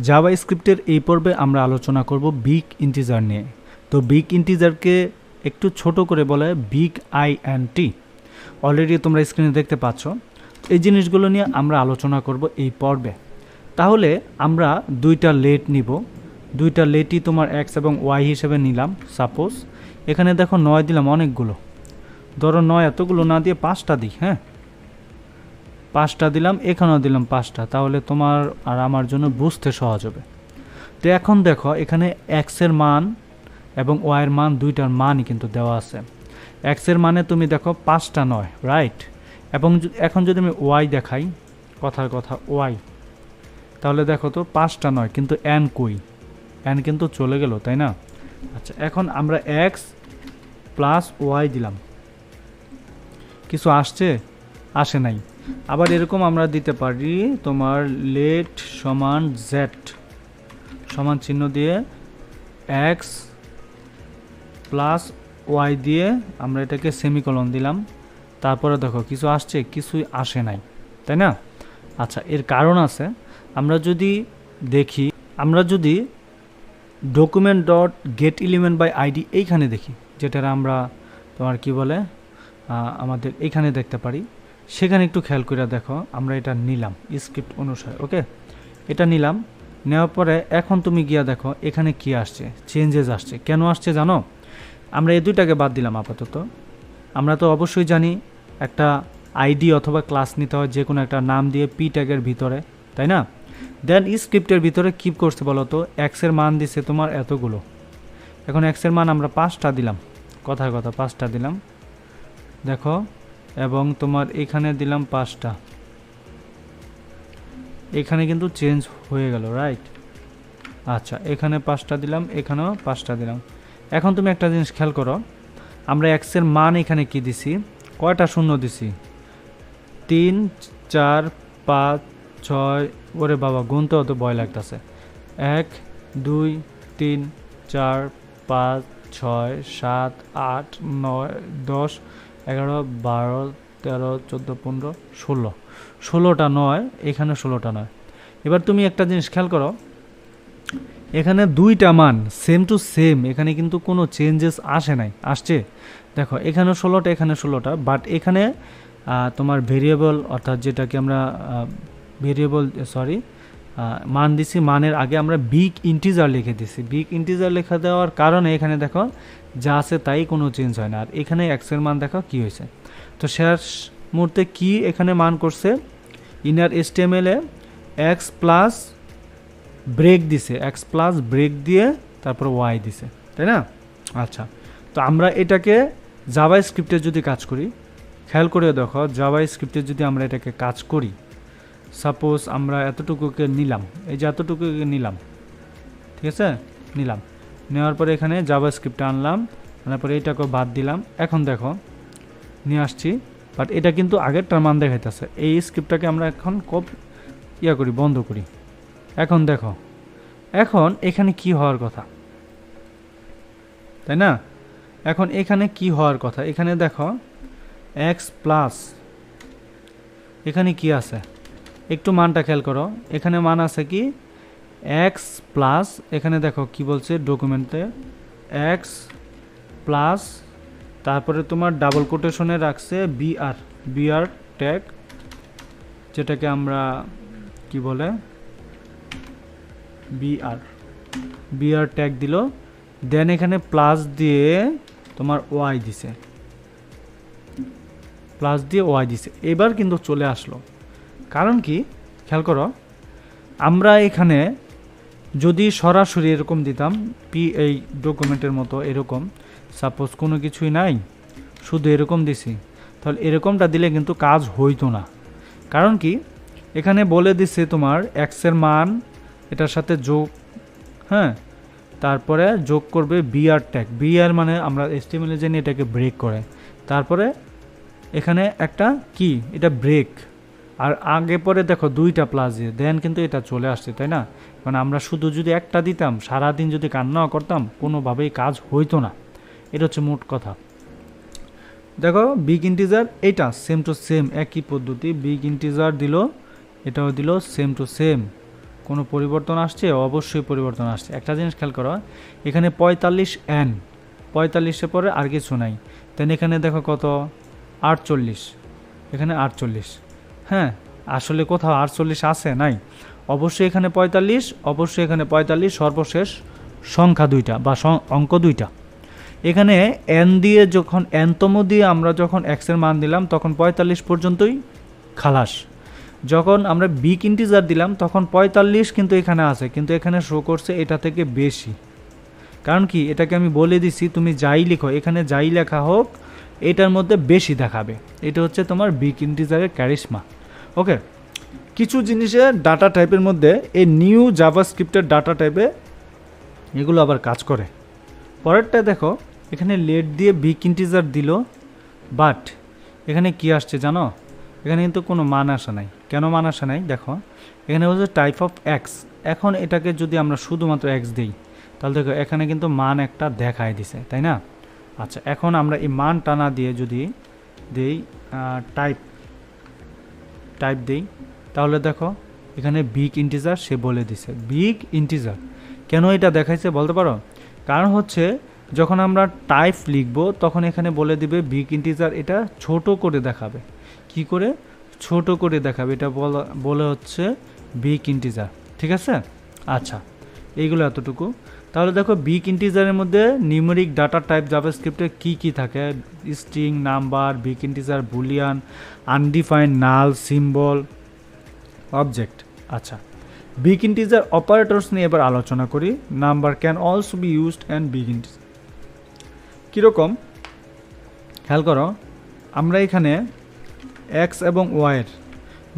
জাভাস্ক্রিপ্টের এই পর্বে আমরা আলোচনা করব বিগ ইন্টিজার নিয়ে। তো বিগ ইন্টিজারকে একটু ছোট করে বলে বিগ INT। অলরেডি তোমরা স্ক্রিনে দেখতে পাচ্ছ। এই জিনিসগুলো নিয়ে আমরা আলোচনা করব এই পর্বে। তাহলে আমরা দুইটা লেট নিব, দুইটা লেটই তোমার এক্স এবং ওয়াই হিসেবে নিলাম। সাপোজ এখানে দেখো 9 দিলাম, অনেকগুলো, ধরো 9 এতগুলো না দিয়ে 5টা দিই। হ্যাঁ, 5টা দিলাম, এখানেও দিলাম 5টা, তাহলে তোমার আর আমার জন্য বুঝতে সহজ হবে। তো এখন দেখো এখানে এক্সের মান এবং ওয়াইয়ের মান দুইটার মানই কিন্তু দেওয়া আছে। এক্সের মানে তুমি দেখো 5টা 9, রাইট? এবং এখন যদি আমি ওয়াই দেখাই, কথার কথা ওয়াই, তাহলে দেখো তো 5টা 9, কিন্তু এন কই? এন কিন্তু চলে গেল, তাই না? আচ্ছা, এখন আমরা এক্স প্লাস ওয়াই দিলাম, কিছু আসছে? আসে নাই। আবার এরকম আমরা দিতে পারি তোমার লেট সমান জেড সমান চিহ্ন দিয়ে এক্স প্লাস ওয়াই দিয়ে আমরা এটাকে সেমিকোলন দিলাম। তারপরে দেখো কিছু আসছে? কিছুই আসে নাই, তাই না? আচ্ছা, এর কারণ আছে। আমরা যদি দেখি, আমরা যদি document dot get element by ID এইখানে দেখি, যেটার আমরা তোমার কি বলে আমাদের এইখানে দেখতে পারি, সেখানে একটু খেয়াল করে দেখো। আমরা এটা নিলাম স্ক্রিপ্ট অনুসারে, ওকে? এটা নিলাম, নেওয়ার পরে এখন তুমি গিয়া দেখো এখানে কি আসছে, চেঞ্জেস আসছে। কেন আসছে জানো? আমরা এই দুইটাকে বাদ দিলাম আপাতত। আমরা তো অবশ্যই জানি একটা আইডি অথবা ক্লাস নিতে হয় যে কোনো একটা নাম দিয়ে পি ট্যাগের ভিতরে, তাই না? দেন স্ক্রিপ্টের ভিতরে কি করছে বলো তো? এক্সের মান দিছে তোমার এতগুলো, এখন এক্সের মান আমরা 5টা দিলাম, কথার কথা 5টা দিলাম দেখো, এবং তোমার এখানে দিলাম 5টা, এখানে কিন্তু চেঞ্জ হয়ে গেল, রাইট? আচ্ছা, এখানে 5টা দিলাম, এখানেও 5টা দিলাম। এখন তুমি একটা জিনিস খেয়াল করো, আমরা এক্সের মান এখানে কি দিছি? কয়টা শূন্য দিছি? 3 4 5 6, ওরে বাবা গুনতে অত ভয় লাগতেছে। 1 2 3 4 5 6 7 8 9 10 11 12 13 14 15 16, 16টা 9, এখানে 16টা 9। এবার তুমি একটা জিনিস খেয়াল করো, এখানে দুইটা মান সেম টু সেম, এখানে কিন্তু কোনো চেঞ্জেস আসে নাই। আসছে দেখো, এখানে 16টা, এখানে 16টা, বাট এখানে তোমার ভেরিয়েবল, অর্থাৎ যেটাকে আমরা মান দিছি, মানের আগে আমরা বিগ ইন্টিজার লিখে দিছি। বিগ ইন্টিজার লেখা দেওয়ার কারণে এখানে দেখো যা আছে তাই কোনো চেঞ্জ হয় না। আর এখানে এক্সের মান দেখো কি হয়েছে। তো শেষ মুহূর্তে কি এখানে মান করছে? ইনার HTML-এ এক্স প্লাস ব্রেক দিছে, এক্স প্লাস ব্রেক দিয়ে তারপর ওয়াই দিছে, তাই না? আচ্ছা, তো আমরা এটাকে জাভাস্ক্রিপ্টে যদি কাজ করি, খেয়াল করে দেখো জাভাস্ক্রিপ্টে যদি আমরা এটাকে কাজ করি, সাপোজ আমরা এতটুকুকে নিলাম, এই যে এতটুকুকে নিলাম, ঠিক আছে? নিলাম, নেওয়ার পরে এখানে জাভাস্ক্রিপ্টে আনলাম, আনার পরে এইটাকে বাদ দিলাম। এখন দেখো নিয়ে আসছি, বাট এটা কিন্তু আগেরটার মান দেখাইতেছে। এই স্ক্রিপ্টটাকে আমরা এখন করি, বন্ধ করি। এখন দেখো, এখন এখানে কি হওয়ার কথা, তাই না? এখন এখানে কি হওয়ার কথা? এখানে দেখো এক্স প্লাস, এখানে কি আছে একটু মানটা খেয়াল করো। এখানে মান আছে কি? এক্স প্লাস, এখানে দেখো কি বলছে ডকুমেন্টে, এক্স প্লাস, তারপরে তোমার ডাবল কোটেশনে রাখছে বিআর ট্যাগ, যেটাকে আমরা কি বলে বিআর ট্যাগ দিল। দেন এখানে প্লাস দিয়ে তোমার ওয়াই দিছে, প্লাস দিয়ে ওয়াই দিছে। এবার কিন্তু চলে আসলো, কারণ কি খেয়াল করো, আমরা এখানে যদি সরাসরি এরকম দিতাম এই ডকুমেন্টের মতো, এরকম সাপোজ কোনো কিছুই নাই, শুধু এরকম দিছি, তাহলে এরকমটা দিলে কিন্তু কাজ হইতো না। কারণ কি এখানে বলে দিছে তোমার এক্সের মান এটার সাথে যোগ, হ্যাঁ, তারপরে যোগ করবে বিআর ট্যাগ। বিআর মানে আমরা HTML-এ জানি এটাকে ব্রেক করে, তারপরে এখানে একটা কি, এটা ব্রেক, আর আগে পরে দেখো 2টা প্লাস দিয়ে দেন কিন্তু এটা চলে আসছে, তাই না? মানে আমরা শুধু যদি একটা দিতাম, সারাদিন যদি কান্নাও করতাম, কোনোভাবেই কাজ হইতো না। এটা হচ্ছে মোট কথা। দেখো বিগ ইন্টিজার, এটা সেম টু সেম একই পদ্ধতি। বিগ ইন্টিজার দিল, এটাও দিল সেম টু সেম, কোনো পরিবর্তন আসছে? অবশ্যই পরিবর্তন আসছে। একটা জিনিস খেয়াল করো, এখানে 45n, 45-এর পরে আর কিছু নাই, দেন এখানে দেখো কত, 48, এখানে 48। হ্যাঁ, আসলে কোথাও 48 আছে? নাই। অবশ্যই এখানে 45, অবশ্যই এখানে 45, সর্বশেষ সংখ্যা দুইটা বা অঙ্ক দুইটা। এখানে n দিয়ে যখন nতম দিয়ে আমরা যখন x এর মান দিলাম তখন 45 পর্যন্তই খালাস। যখন আমরা বিগ ইন্টিজার দিলাম তখন 45 কিন্তু এখানে আছে, কিন্তু এখানে শো করছে এটা থেকে বেশি। কারণ কি, এটাকে আমি বলে দিছি তুমি যাই লিখো, এখানে যাই লেখা হোক এটার মধ্যে বেশি দেখাবে। এটা হচ্ছে তোমার বিগ ইন্টিজারের ক্যারিশমা। ওকে, কিছু জিনিসের ডাটা টাইপের মধ্যে এই নিউ জাভাস্ক্রিপ্টের ডাটা টাইপে এগুলো আবার কাজ করে। পরেরটা দেখো, এখানে লেট দিয়ে বিগ ইন্টিজার দিল, বাট এখানে কি আসছে জানো? এখানে কিন্তু কোনো মান আসে নাই। কেন মান আসে নাই? দেখো এখানে হচ্ছে টাইপ অফ এক্স। এখন এটাকে যদি আমরা শুধুমাত্র এক্স দিই তাহলে দেখো এখানে কিন্তু মান একটা দেখায় দিছে, তাই না? আচ্ছা, এখন আমরা এই মান টানা দিয়ে যদি দিই টাইপ দিই তাহলে দেখো এখানে বিগ ইন্টিজার সে বলে দিছে। বিগ ইন্টিজার কেন এটা দেখাইছে বলতে পারো? কারণ হচ্ছে যখন আমরা টাইপ লিখব তখন এখানে বলে দিবে বিগ ইন্টিজার, এটা ছোট করে দেখাবে। কি করে ছোট করে দেখাবে? এটা বলে হচ্ছে বিগ ইন্টিজার। ঠিক আছে? আচ্ছা, এইগুলো এতটুকু। তাহলে দেখো বিগ ইন্টিজারের মধ্যে নিউমেরিক ডাটা টাইপ জাভাস্ক্রিপ্টে কি কি থাকে? String, number, big integer, boolean, undefined, null, symbol, object. আচ্ছা, বিগ ইন্টিজার অপারেটরস নিয়ে এবার আলোচনা করি। Number can also be used and big integer. কীরকম খেয়াল করো, আমরা এখানে এক্স এবং ওয়াইয়ের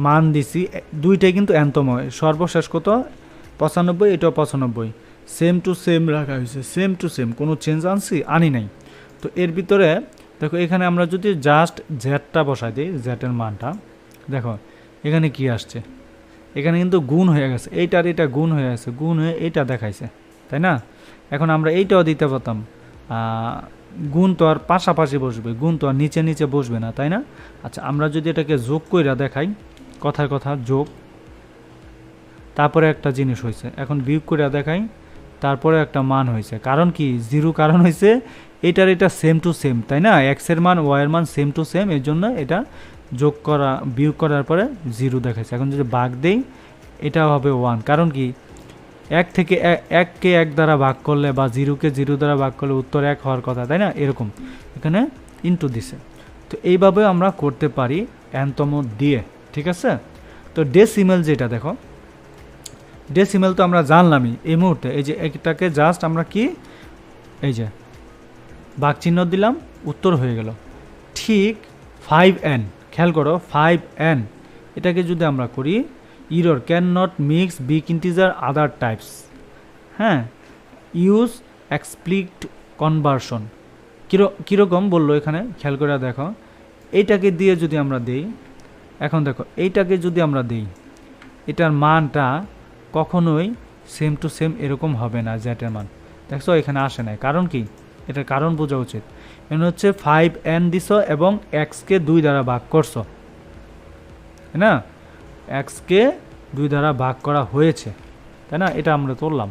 মান দিছি, দুইটাই কিন্তু এনতম। সর্বশেষ কত? 95, এটাও 95, সেম টু সেম রাখা হয়েছে, সেম টু সেম, কোনো চেঞ্জ আনি নাই। তো এর ভিতরে দেখো এখানে আমরা যদি জাস্ট জেডটা বসাই দিই, জেডের মানটা দেখো এখানে কি আসছে, এখানে কিন্তু গুণ হয়ে গেছে, এইটার এটা গুণ হয়ে গেছে, গুণ হয়ে এইটা দেখাইছে, তাই না? এখন আমরা এইটাও দিতে পারতাম, গুণ তো আর পাশাপাশি বসবে, গুণ তো আর নিচে নিচে বসবে না, তাই না? আচ্ছা, আমরা যদি এটাকে যোগ কইরা দেখাই, কথার কথা যোগ, তারপরে একটা জিনিস হয়েছে, এখন বিয়োগ কইরা দেখাই, তারপরে একটা মান হয়েছে। কারণ কি? জিরো। কারণ হয়েছে এটার এটা সেম টু সেম, তাই না? এক্সের মান ওয়াইয়ের মান সেম টু সেম, এর জন্য এটা যোগ করা, বিয়োগ করার পরে জিরো দেখাচ্ছে। এখন যদি ভাগ দেই এটাও হবে 1। কারণ কি? এক থেকে এককে এক দ্বারা ভাগ করলে বা জিরোকে জিরো দ্বারা ভাগ করলে উত্তর 1 হওয়ার কথা, তাই না? এরকম এখানে ইনটু দিছে। তো এইভাবে আমরা করতে পারি এনতম দিয়ে। ঠিক আছে? তো ডেসিমেল যেটা দেখো, ডেসিমেল তো আমরা জানলামই এই মুহূর্তে। এই যে এটাকে জাস্ট আমরা কি, এই যে ভাগ চিহ্ন দিলাম, উত্তর হয়ে গেল। ঠিক 5n, খেয়াল করো 5n, এটাকে যদি আমরা করি, error can not mix big integer other types, হ্যাঁ, ইউজ এক্সপ্লিক্ট কনভার্সন। কীরকম বললো এখানে, খেয়াল করে দেখো, এইটাকে দিয়ে যদি আমরা দিই, এখন দেখো এইটাকে যদি আমরা দিই, এটার মানটা কখনোই সেম টু সেম এরকম হবে না, জেটের মান দেখছো এখানে আসে নাই। কারণ কি? এটার কারণ বোঝা উচিত। এখানে হচ্ছে 5n দিছ এবং এক্সকে 2 দ্বারা ভাগ করছো, তাই না? এক্সকে 2 দ্বারা ভাগ করা হয়েছে, তাই না? এটা আমরা তুললাম।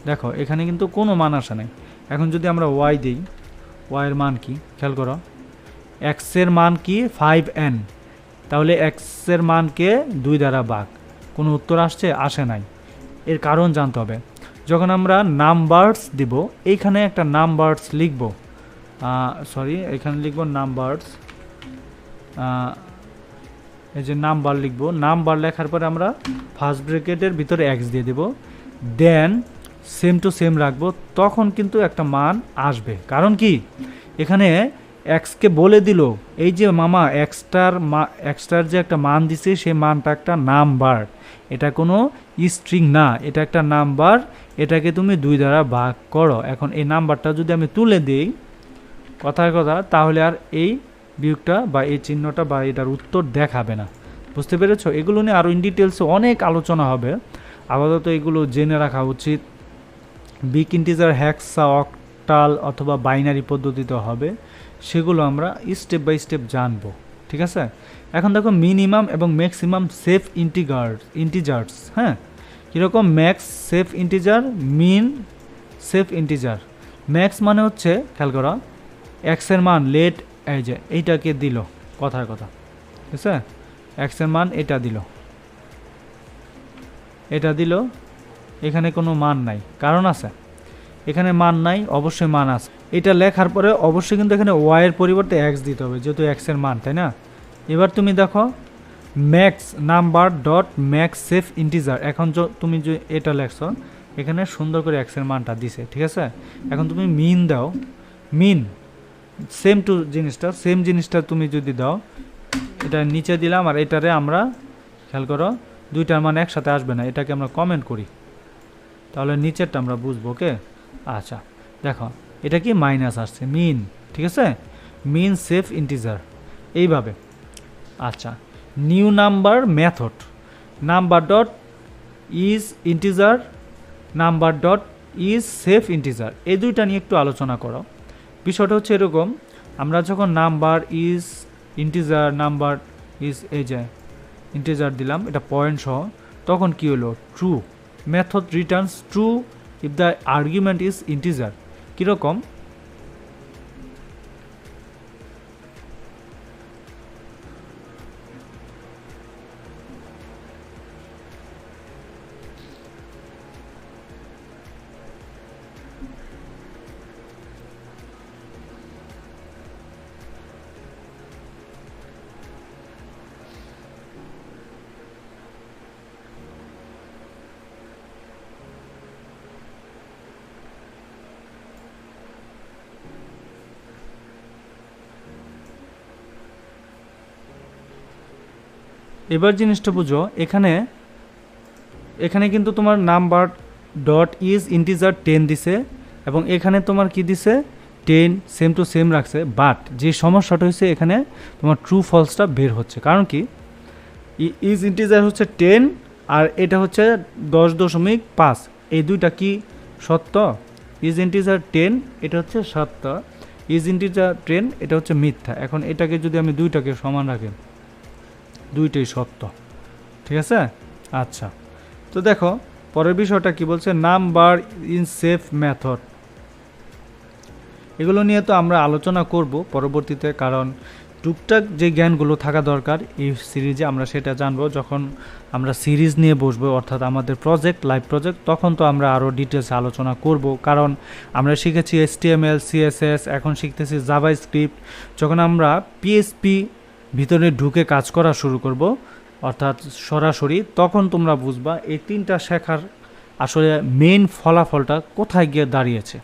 দেখো এখানে কিন্তু কোনো মান আসে নাই। এখন যদি আমরা ওয়াই দিই, ওয়াইয়ের মান কি খেয়াল করো, এক্সের মান কি 5n, তাহলে এক্সের মানকে 2 দ্বারা ভাগ, কোনো উত্তর আসে নাই। এর কারণ জানতে হবে। যখন আমরা নাম্বারস দিব, এইখানে একটা নাম্বারস লিখব, এখানে লিখব নাম্বারস, এই যে নাম্বার লিখব, নাম্বার লেখার পরে আমরা ফার্স্ট ব্র্যাকেটের ভিতরে এক্স দিয়ে দেব, দেন সেম টু সেম রাখবো, তখন কিন্তু একটা মান আসবে। কারণ কি? এখানে এক্সকে বলে দিল, এই যে মামা এক্সটার যে একটা মান দিছে, সেই মানটা একটা নাম্বার, এটা কোনো স্ট্রিং না, এটা একটা নাম্বার, এটাকে তুমি 2 দ্বারা ভাগ করো। এখন এই নাম্বারটা যদি আমি তুলে দিই, কথার কথা, তাহলে আর এই বিয়োগটা বা এই চিহ্নটা বা এটার উত্তর দেখাবে না। বুঝতে পেরেছো? এগুলো নিয়ে আরও ইন ডিটেলসে অনেক আলোচনা হবে, আপাতত এগুলো জেনে রাখা উচিত। বিগ ইন্টিজার হেক্সা, অক্টাল অথবা বাইনারি পদ্ধতিতে হবে, সেগুলো আমরা স্টেপ বাই স্টেপ জানবো। ঠিক আছে? এখন দেখো মিনিমাম এবং ম্যাক্সিমাম সেফ ইন্টিজার্স, হ্যাঁ, কীরকম ম্যাক্স সেফ ইন্টিজার, মিন সেফ ইন্টিজার। ম্যাক্স মানে হচ্ছে খেয়াল করো এক্সের মান লেট এই যে এইটাকে দিল, কথার কথা, ঠিক আছে, এক্সের মান এটা দিল, এটা দিল, এখানে কোনো মান নাই, কারণ আছে এখানে মান নাই, অবশ্যই মান আছে। এটা লেখার পরে অবশ্যই কিন্তু এখানে ওয়াইয়ের পরিবর্তে এক্স দিতে হবে, যেহেতু এক্সের মান, তাই না? এবার তুমি দেখো max number dot max safe integer, এখন তুমি যে এটা লেখছ এখানে সুন্দর করে এক্সের মানটা দিছে, ঠিক আছে। এখন তুমি মিন দাও, মিন সেম টু জিনিসটা, সেম জিনিসটা তুমি যদি দাও, এটা নিচে দিলাম আর এটারে আমরা খেয়াল করো দুইটার মান একসাথে আসবে না, এটাকে আমরা কমেন্ট করি, তাহলে নিচেরটা আমরা বুঝবো। ওকে, আচ্ছা দেখো এটা কি মাইনাস আসছে, মিন, ঠিক আছে, মিন সেফ ইন্টিজার এইভাবে। আচ্ছা, new number method, number dot is integer, number dot is safe integer, এই দুইটা নিয়ে একটু আলোচনা করো। বিষয়টা হচ্ছে এরকম, আমরা যখন number is integer, number is এই যে ইন্টিজার দিলাম এটা পয়েন্ট সহ, তখন কি হলো true, method Returns true if the argument is integer. কীরকম, এবার জিনিসটা বুঝো, এখানে এখানে কিন্তু তোমার নাম্বার ডট ইজ ইন্টিজার 10 দিছে এবং এখানে তোমার কি দিছে 10 সেম টু সেম রাখছে, বাট যে সমস্যাটা হয়েছে এখানে তোমার ট্রু ফলসটা বের হচ্ছে, কারণ কি ইজ ইন্টিজার হচ্ছে 10 আর এটা হচ্ছে 10.5, এই দুইটা কি সত্য, ইজ ইন্টিজার 10 এটা হচ্ছে সত্য, ইজ ইন্টিজার 10 এটা হচ্ছে মিথ্যা। এখন এটাকে যদি আমি দুইটাকে সমান রাখি, দুইটাই সত্য, ঠিক আছে। আচ্ছা, তো দেখো পরের বিষয়টা কি বলছে, নাম্বার ইন সেফ মেথড, এগুলো নিয়ে তো আমরা আলোচনা করব পরবর্তীতে, কারণ টুকটাক যে জ্ঞানগুলো থাকা দরকার এই সিরিজে আমরা সেটা জানবো যখন আমরা সিরিজ নিয়ে বসবো, অর্থাৎ আমাদের প্রজেক্ট লাইভ প্রজেক্ট, তখন তো আমরা আরও ডিটেলসে আলোচনা করব, কারণ আমরা শিখেছি HTML CSS, এখন শিখতেছি জাভাস্ক্রিপ্ট, যখন আমরা PHP ভিতরে ঢুকে কাজ করা শুরু করব অর্থাৎ সরাসরি, তখন তোমরা বুঝবা এই তিনটা শেখার আসলে মেইন ফলাফলটা কোথায় গিয়ে দাঁড়িয়েছে।